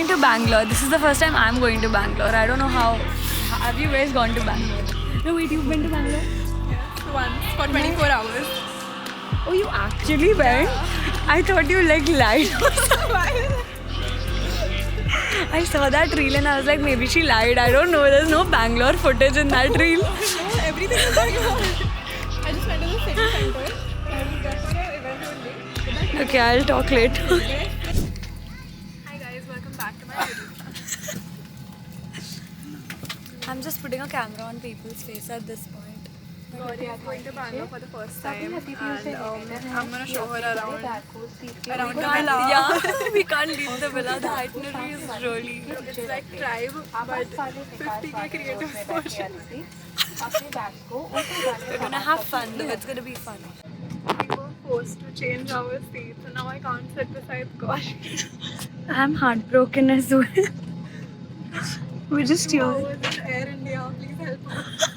been to Bangalore. This is the first time I'm going to Bangalore. I don't know how. Have you guys gone to Bangalore? No, wait, you've been to Bangalore? Yes, once for 24 hours. Oh, you actually went? I thought you like lied. I saw that reel and I was like, maybe she lied. I don't know. There's no Bangalore footage in that reel. No, everything is Bangalore. I just went to the city center. I was there for an event only. Okay, I'll talk later. Hi guys, welcome back to my YouTube channel. I'm just putting a camera on people's face at this point. Gauri is going to Bangalore for the first time and I'm going to show her around the villa. Yeah, we can't leave the villa. The itinerary is really... It's like Tribe but 50k creative version. We're gonna have fun though. It's gonna be fun. We were forced to change our seats and now I can't sit beside Gauri. I'm heartbroken as well. We're just here. How was it Air India? Please help us.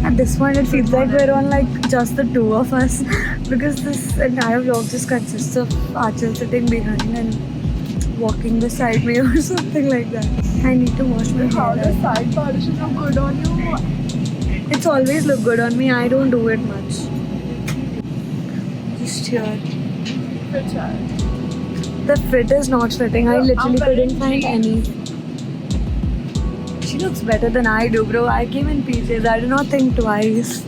At this point, it feels like we're on like just the two of us because this entire vlog just consists of Achal sitting behind and walking beside me or something like that. I need to wash my How hair. does side partition look good on you? It's always look good on me. I don't do it much. Just here. Good child. The fit is not fitting. I literally couldn't find any. She looks better than I do, bro. I came in PJs. I did not think twice.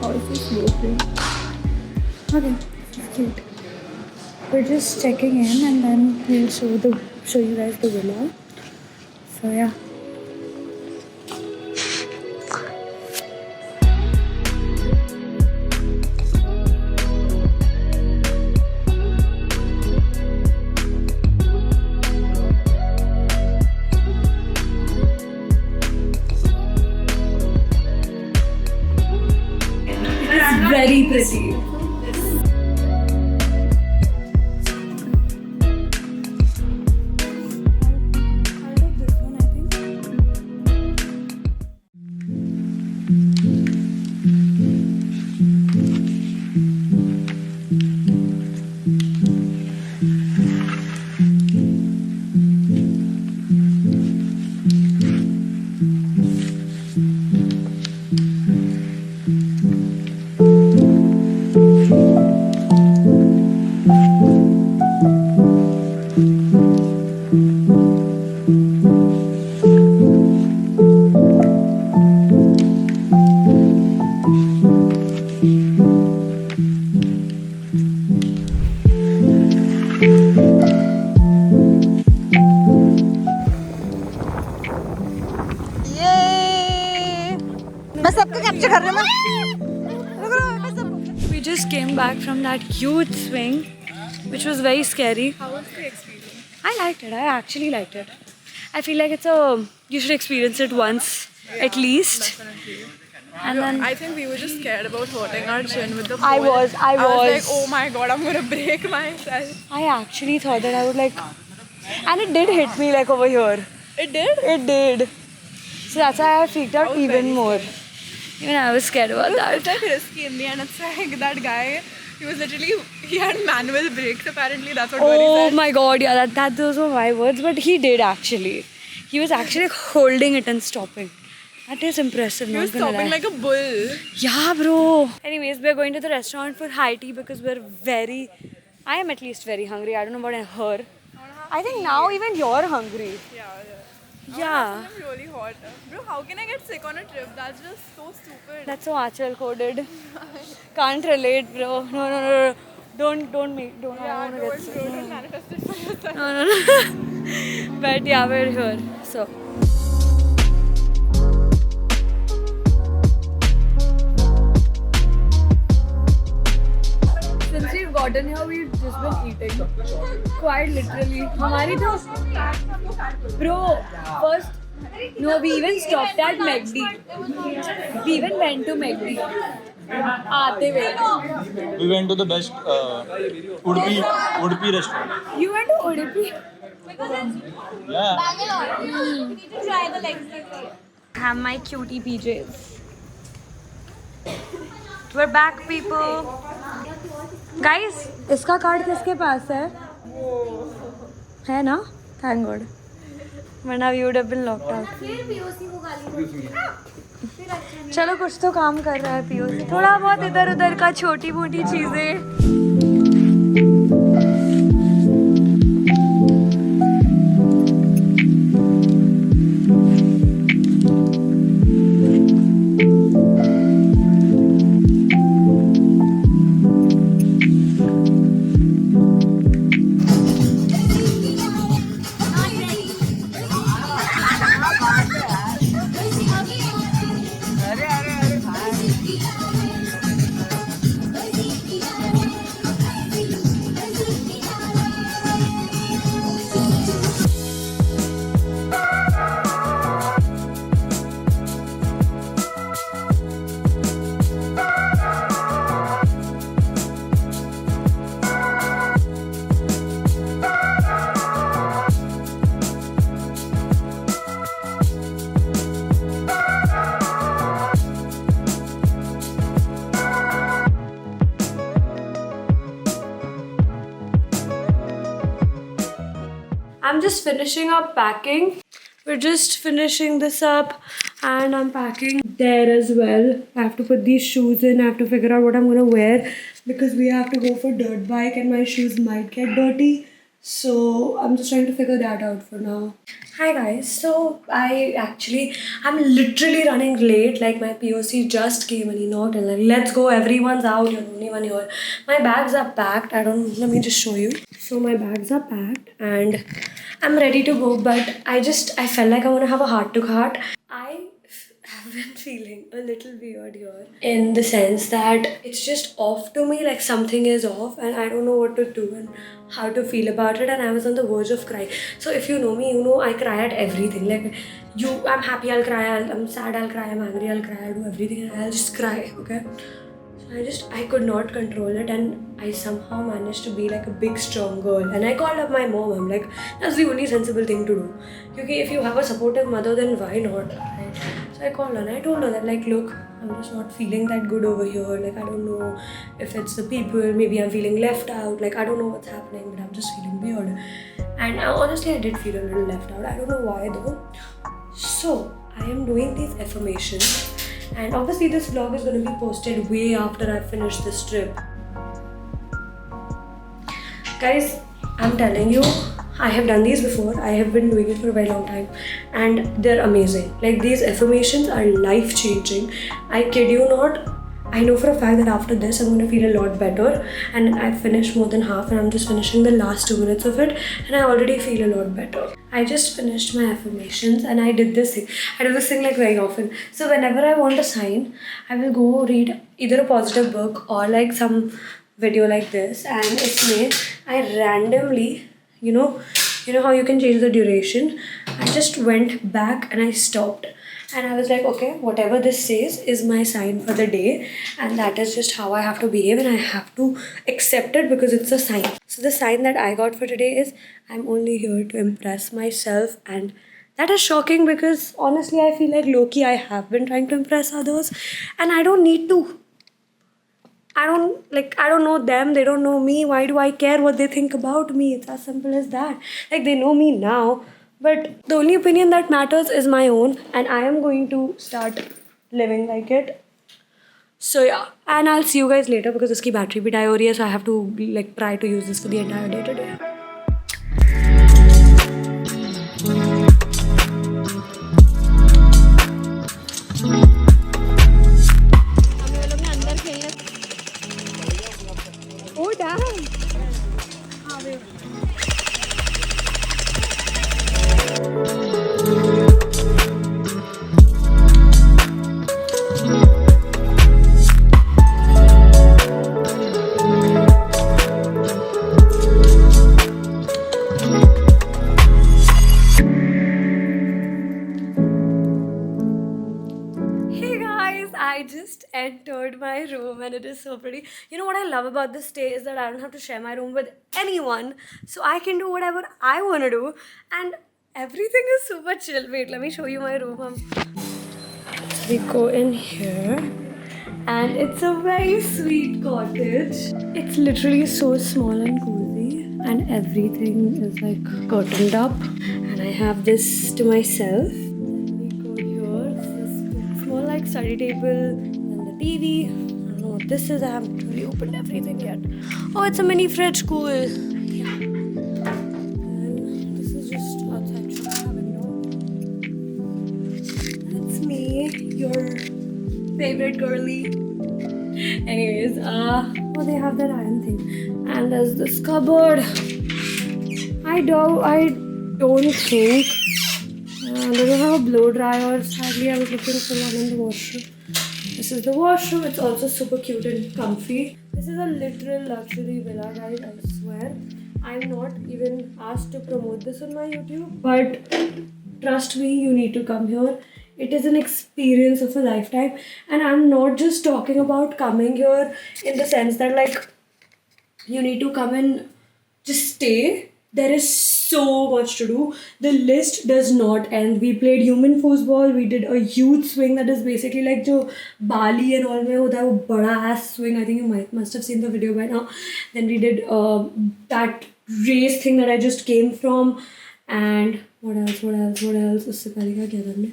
How is this working? Okay, it's cute. We're just checking in and then we'll show you guys the villa. So yeah. It's very pretty. We just came back from that huge swing, which was very scary. How was the experience? I liked it. I actually liked it. I feel like you should experience it once at least. Definitely. And then I think we were just scared about hurting our chin with the pole. I was like, oh my god, I'm gonna break myself. I actually thought that I would like, and it did hit me like over here. It did? It did. So that's why I freaked out was even very more. Even I was scared about It's that. like risky in the end. It's like that guy, he had manual brakes apparently. That's what Gauri Oh said. my god, yeah, those were my words, but he did actually. He was actually holding it and stopping. That is impressive. He not was gonna stopping lie. like a bull. Yeah, bro. Anyways, we're going to the restaurant for high tea because I am at least very hungry. I don't know about her. I think now even you're hungry. Yeah. I'm really hot. Bro, how can I get sick on a trip? That's just so stupid. That's so Achal coded. Can't relate, bro. No. Don't make. Don't. I don't want to get sick. Don't manifest it for yourself. No. But yeah, we're here. So. Since we've gotten here, we've just been eating. Quite literally. हमारी तो bro, first no, we even stopped at McD. We even went to McD. आते हुए. We went to the best Udupi restaurant. You went to Udupi? Yeah. Have my cutie PJs. We're back, people. Guys, इसका card किसके पास है ना? Thank God. वरना you would have been locked out. चलो कुछ तो काम कर रहा है पीओसी. थोड़ा बहुत इधर उधर का छोटी मोटी चीजें. I'm just finishing up packing. We're just finishing this up and I'm packing there as well. I have to put these shoes in. I have to figure out what I'm gonna wear because we have to go for dirt bike and my shoes might get dirty. So I'm just trying to figure that out for now. Hi guys, so I'm literally running late. Like my POC just came and he knocked and like, let's go, everyone's out, you're the only one here. My bags are packed. Let me just show you. So my bags are packed and I'm ready to go, but I felt like I want to have a heart-to-heart. I have been feeling a little weird here in the sense that it's just off to me, like something is off and I don't know what to do and how to feel about it, and I was on the verge of crying. So if you know me, you know I cry at everything. Like I'm happy, I'll cry, I'm sad, I'll cry, I'm angry, I'll cry, I'll do everything and I'll just cry, okay? I could not control it and I somehow managed to be like a big strong girl, and I called up my mom. I'm like, that's the only sensible thing to do, because if you have a supportive mother, then why not, right? So I called her and I told her that like, look, I'm just not feeling that good over here. Like I don't know if it's the people, maybe I'm feeling left out, like I don't know what's happening, but I'm just feeling weird. And honestly I did feel a little left out. I don't know why though. So I am doing these affirmations. And obviously this vlog is going to be posted way after I finish this trip. Guys, I'm telling you, I have done these before. I have been doing it for a very long time and they're amazing. Like these affirmations are life-changing. I kid you not. I know for a fact that after this I'm going to feel a lot better, and I've finished more than half and I'm just finishing the last 2 minutes of it and I already feel a lot better. I just finished my affirmations and I did this thing. I do this thing like very often. So whenever I want a sign, I will go read either a positive book or like some video like this, and it's me. I randomly, you know how you can change the duration. I just went back and I stopped. And I was like, okay, whatever this says is my sign for the day, and that is just how I have to behave and I have to accept it because it's a sign. So the sign that I got for today is I'm only here to impress myself, and that is shocking because honestly I feel like low-key I have been trying to impress others and I don't need to. I don't know them, they don't know me. Why do I care what they think about me? It's as simple as that. Like they know me now, but the only opinion that matters is my own, and I am going to start living like it. So yeah, and I'll see you guys later because iski battery bhi die ho rahi hai, so I have to like try to use this for the entire day today. Oh damn! I just entered my room and it is so pretty. You know what I love about this stay is that I don't have to share my room with anyone. So I can do whatever I want to do. And everything is super chill. Wait, let me show you my room. We go in here. And it's a very sweet cottage. It's literally so small and cozy. And everything is like curtained up. And I have this to myself. Small like study table, then the TV. I don't know what this is. I haven't really opened everything yet. Oh, it's a mini fridge. Cool. Yeah. And this is just outside window. That's me, your favorite girly. Anyways, oh, they have that iron thing, and there's this cupboard. I don't think. They don't have a blow dryer. Sadly, I was looking for one in the washroom. This is the washroom. It's also super cute and comfy. This is a literal luxury villa, guys. I swear. I'm not even asked to promote this on my YouTube, but trust me, you need to come here. It is an experience of a lifetime, and I'm not just talking about coming here in the sense that like you need to come and just stay. There is so much to do. The list does not end. We played human foosball. We did a huge swing that is basically like jo Bali and all mein hota hai, wo bada ass swing. I think you must have seen the video by now. Then we did that race thing that I just came from. And what else? उससे पहले क्या किया था हमने?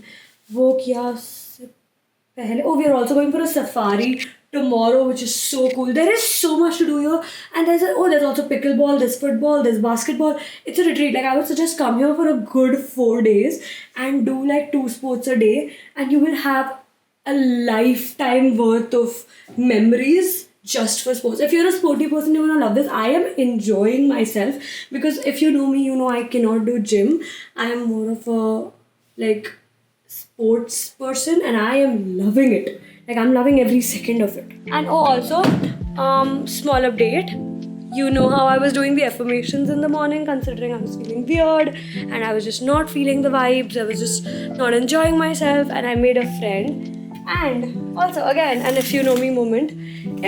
वो किया उससे पहले. Oh, we are also going for a safari tomorrow, which is so cool. There is so much to do here, and there's also pickleball, there's football, there's basketball. It's a retreat. Like I would suggest come here for a good 4 days and do like 2 sports a day, and you will have a lifetime worth of memories just for sports. If you're a sporty person, you're gonna love this. I am enjoying myself because if you know me, you know I cannot do gym. I am more of a like sports person, and I am loving it. Like I'm loving every second of it. And also, small update. You know how I was doing the affirmations in the morning, considering I was feeling weird and I was just not feeling the vibes. I was just not enjoying myself, and I made a friend. And also again, and if you know me moment,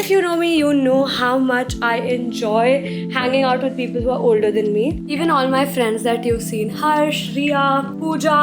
if you know me, you know how much I enjoy hanging out with people who are older than me. Even all my friends that you've seen, Harsh, Riya, Pooja,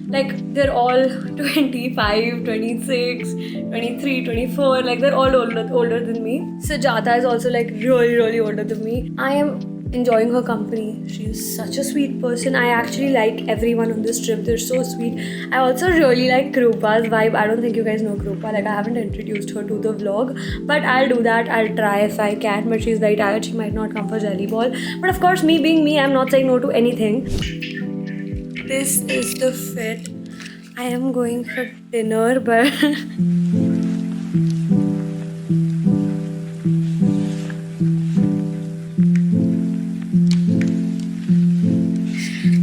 like they're all 25, 26, 23, 24, like they're all older than me. Sujata is also like really older than me. I am enjoying her company. She is such a sweet person. I actually like everyone on this trip. They're so sweet. I also really like Krupa's vibe. I don't think you guys know Krupa. Like I haven't introduced her to the vlog, but I'll do that. I'll try if I can, but she's very tired. She might not come for Jelly Ball. But of course, me being me, I'm not saying no to anything. This is the fit. I am going for dinner, but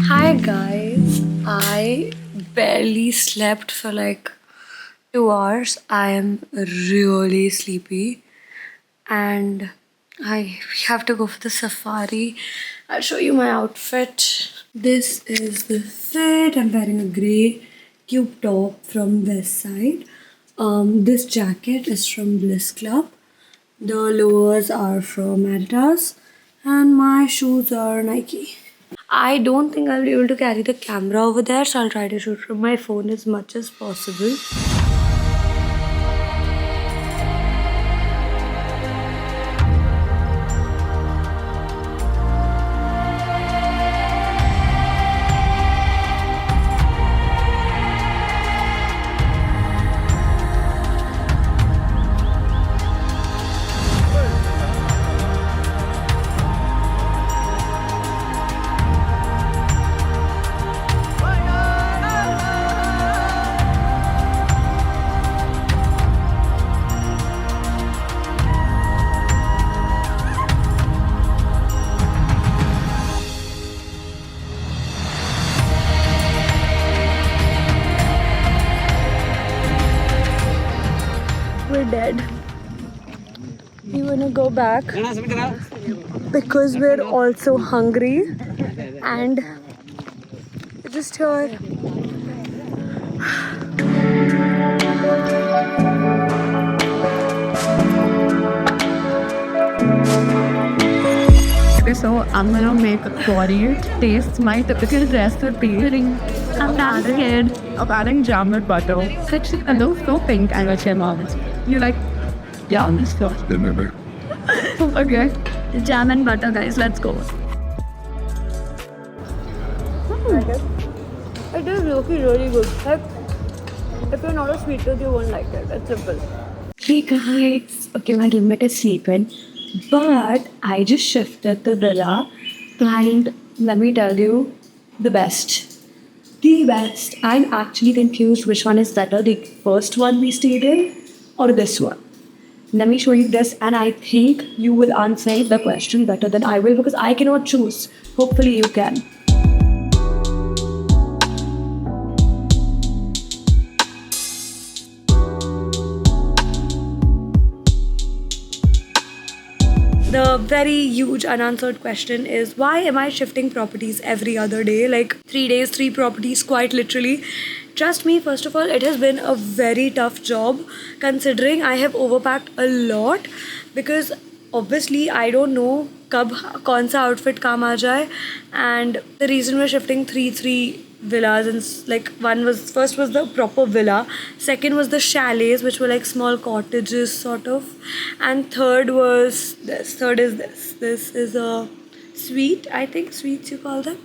hi guys, I barely slept for like 2 hours. I am really sleepy and I have to go for the safari. I'll show you my outfit. This is the fit. I'm wearing a grey cube top from Westside. This jacket is from Bliss Club. The lowers are from Adidas and my shoes are Nike. I don't think I'll be able to carry the camera over there, so I'll try to shoot from my phone as much as possible. We're dead. We wanna go back because we're also hungry and we're just here. So I'm gonna make Tori taste my typical recipe. I'm not a kid of adding jam with butter. Which it looks so pink and what's your mom? You like, yeah, this stuff. Okay. Jam and butter, guys. Let's go. It is really good. Like, if you're not a sweet tooth, you won't like it. It's simple. Hey guys. Okay, my roommate is sleeping, but I just shifted the villa, and let me tell you, the best. The best. I'm actually confused which one is better, the first one we stayed in or this one. Let me show you this, and I think you will answer the question better than I will because I cannot choose. Hopefully, you can. The very huge unanswered question is, why am I shifting properties every other day? Like 3 days, 3 properties, quite literally. Trust me, first of all, it has been a very tough job considering I have overpacked a lot because obviously I don't know कब कौन सा outfit काम आ जाए, and the reason we're shifting three villas, and like first was the proper villa, second was the chalets which were like small cottages sort of, and third is this is a suite, I think suites you call them,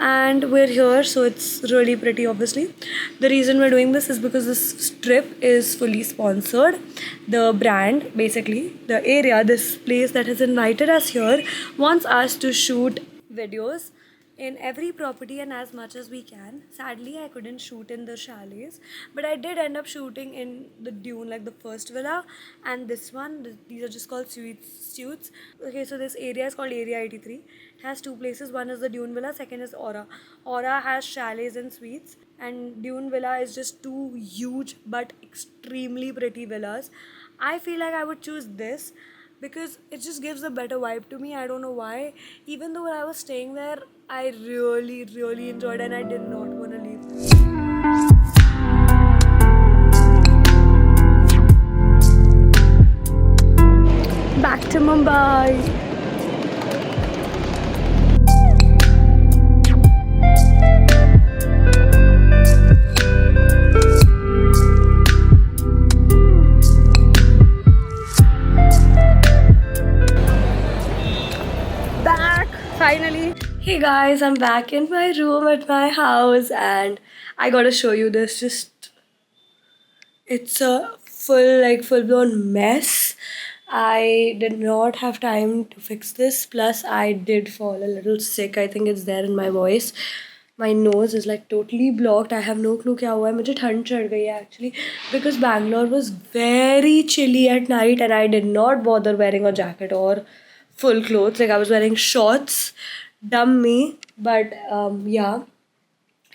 and we're here, so it's really pretty. Obviously the reason we're doing this is because this trip is fully sponsored. The brand, basically the area, this place that has invited us here, wants us to shoot videos in every property and as much as we can. Sadly, I couldn't shoot in the chalets, but I did end up shooting in the dune, like the first villa and this one. These are just called suites. Okay, so this area is called Area 83. It has 2 places. One is the dune villa, second is Aura. Aura has chalets and suites, and dune villa is just 2 huge but extremely pretty villas. I feel like I would choose this because it just gives a better vibe to me. I don't know why. Even though when I was staying there, I really enjoyed it and I did not want to leave. Back to Mumbai. Finally. Hey guys, I'm back in my room at my house and I gotta show you this. It's a full blown mess. I did not have time to fix this. Plus, I did fall a little sick. I think it's there in my voice. My nose is like totally blocked. I have no clue क्या हुआ है. मुझे ठंड चढ़ गई है actually because Bangalore was very chilly at night and I did not bother wearing a jacket or full clothes. Like I was wearing shorts. Dumb me. But yeah.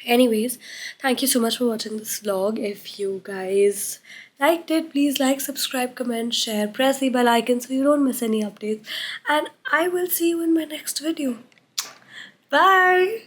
Anyways, thank you so much for watching this vlog. If you guys liked it, please like, subscribe, comment, share, press the bell icon so you don't miss any updates. And I will see you in my next video. Bye!